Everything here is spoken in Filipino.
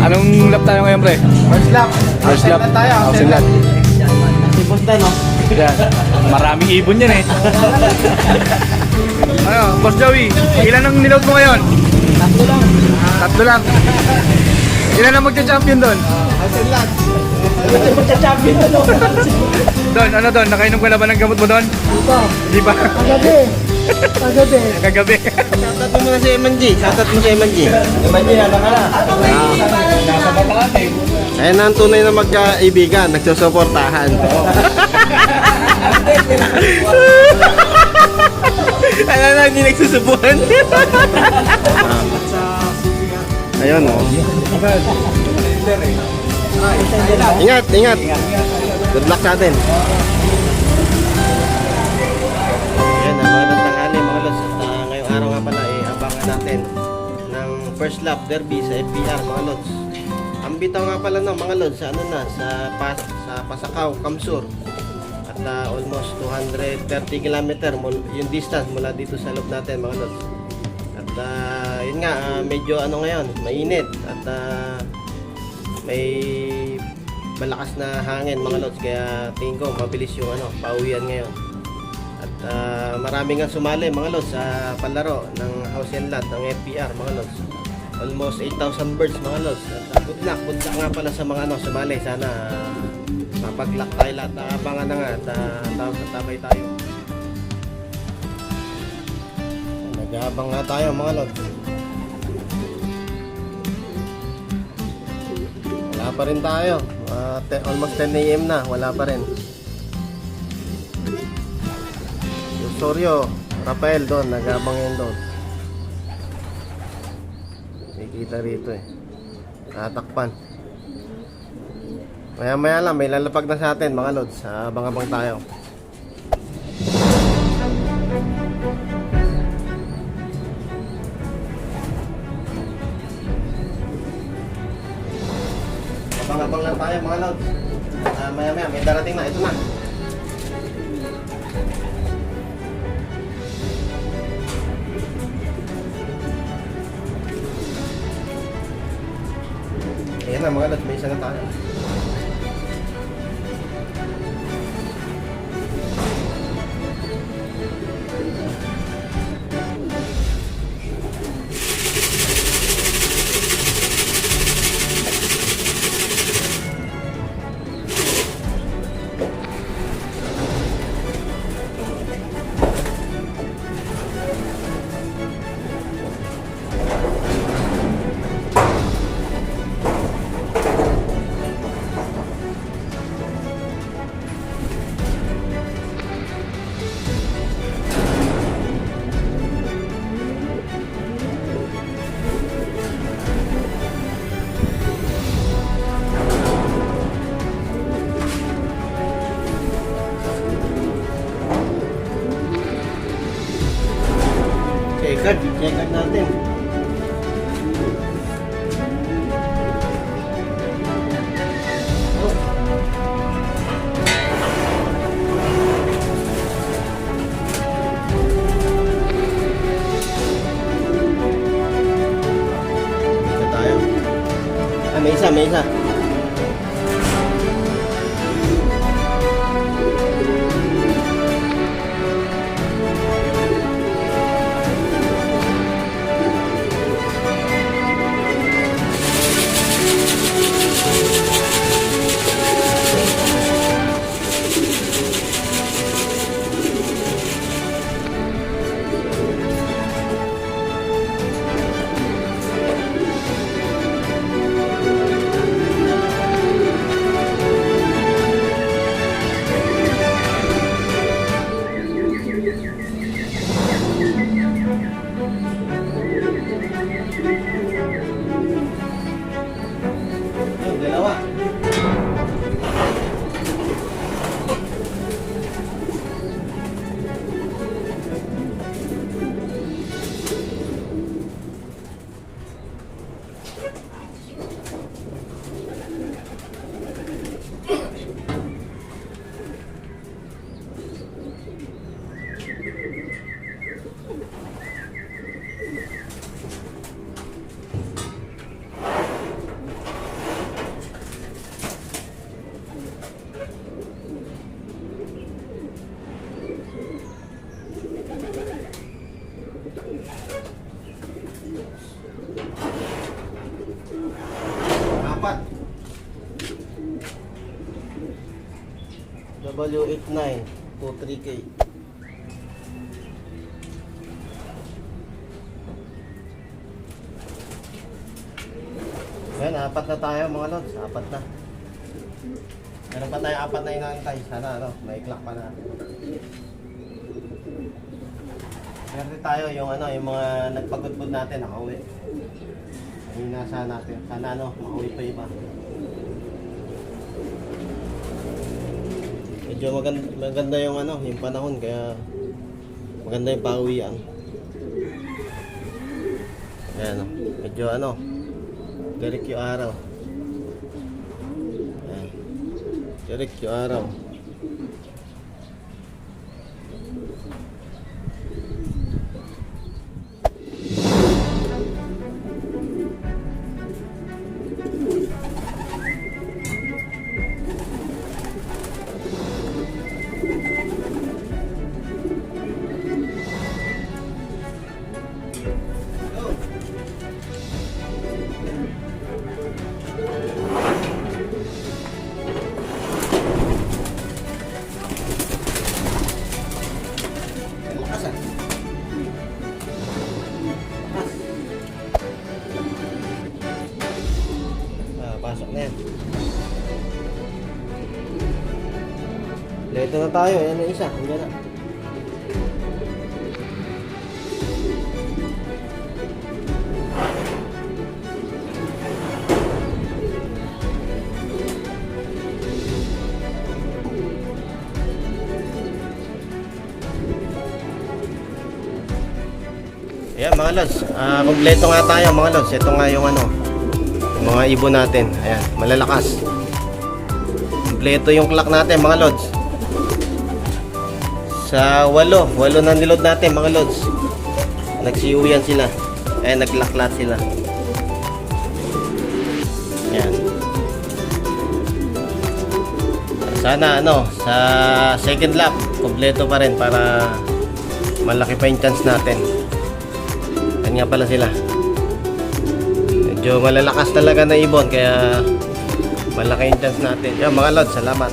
Anong lap tayo ngayon, pre? First lap. First lap. tayo. Housing lot. Tipos na, no? Yan. Maraming ibon yan eh. Ano, Boss Joey, ilan ang niload mo ngayon? Tatlo lang. Tatlo lang. Ilan ang magcha-champion doon? Housing lot. Ito magcha-champion na, no? Doon, ano doon? Nakainom ka na ba ng gamot mo doon? Ito. Di ba? Kagabi. Kagabi. Kagabi. Shoutout mo muna si Eman G. Shoutout mo si Eman G. Naman niya, ano ka na? Nasa bataan eh. Ayan na ang tunay na magkaibigan. Nagsusuportahan. Alam na, hindi nagsusubuhan. Ayun, oh. Ingat, ingat. Good luck sa atin. Ayan, magandang tanghali mga lods. At ngayong araw nga pala, abangan natin ng first lap derby sa FPR mga lods. Ang bitaw nga pala no, mga lods, sa ano na, sa Pasakaw, Kamsur. At almost 230 km yung distance mula dito sa loob natin mga lods. At yun nga, medyo ano ngayon, mainit at may malakas na hangin mga lods, kaya tingin ko mabilis yung ano, pauwian ngayon. At marami nga sumali mga lods sa palaro ng Housing Lot ng FPR mga lods. Almost 8,000 birds mga lods. At good luck nga pala sa mga ano, sumali. Sana mapag-luck tayo lahat. Abangan na nga at tabay tayo. Nag-aabang nga tayo mga lods. Wala pa rin tayo. Almost 10 AM na. Wala pa rin. Soryo, Rafael doon. Nag-aabang yan doon. Kita rito eh. Tatakpan. Maya lang, may lalapag na sa atin mga lods. Abang-abang tayo. Abang-abang lang tayo mga lods. Maya may darating na. Ito na. Ayan na mga lods, may isa na tayo. Check natin. Dito tayo. May isa. W8923K. Ayan, apat na tayo mga lods. Apat na. Meron pa tayo apat na inaantay. Sana ano, may clock pa na. Meron tayo yung ano, yung mga nagpagudpud natin, nakauwi. Yung nasa natin. Sana ano, makauwi pa iba. Medyo maganda yung ano, yung panahon, kaya maganda yung pauwian. Ayan o, medyo ano, direct yung araw. Ayan. Direct yung araw. Pasok na yan. Leto na tayo. Ayan na isa. Hanggang na. Ayan mga lods. Kompleto nga tayo mga lods. Ito nga yung ano, mga ibon natin. Ayan, malalakas. Kompleto yung clock natin mga lods. Sa 8 na nilod natin mga lods. Nagsiyuyan sila. Ayan, naglaklat sila. Ayan. Sana ano, sa second lap kompleto pa rin para malaki pa yung chance natin. Ayan nga pala sila. Medyo malalakas talaga na ibon, kaya malaki yung chance natin. Yan mga lods, salamat.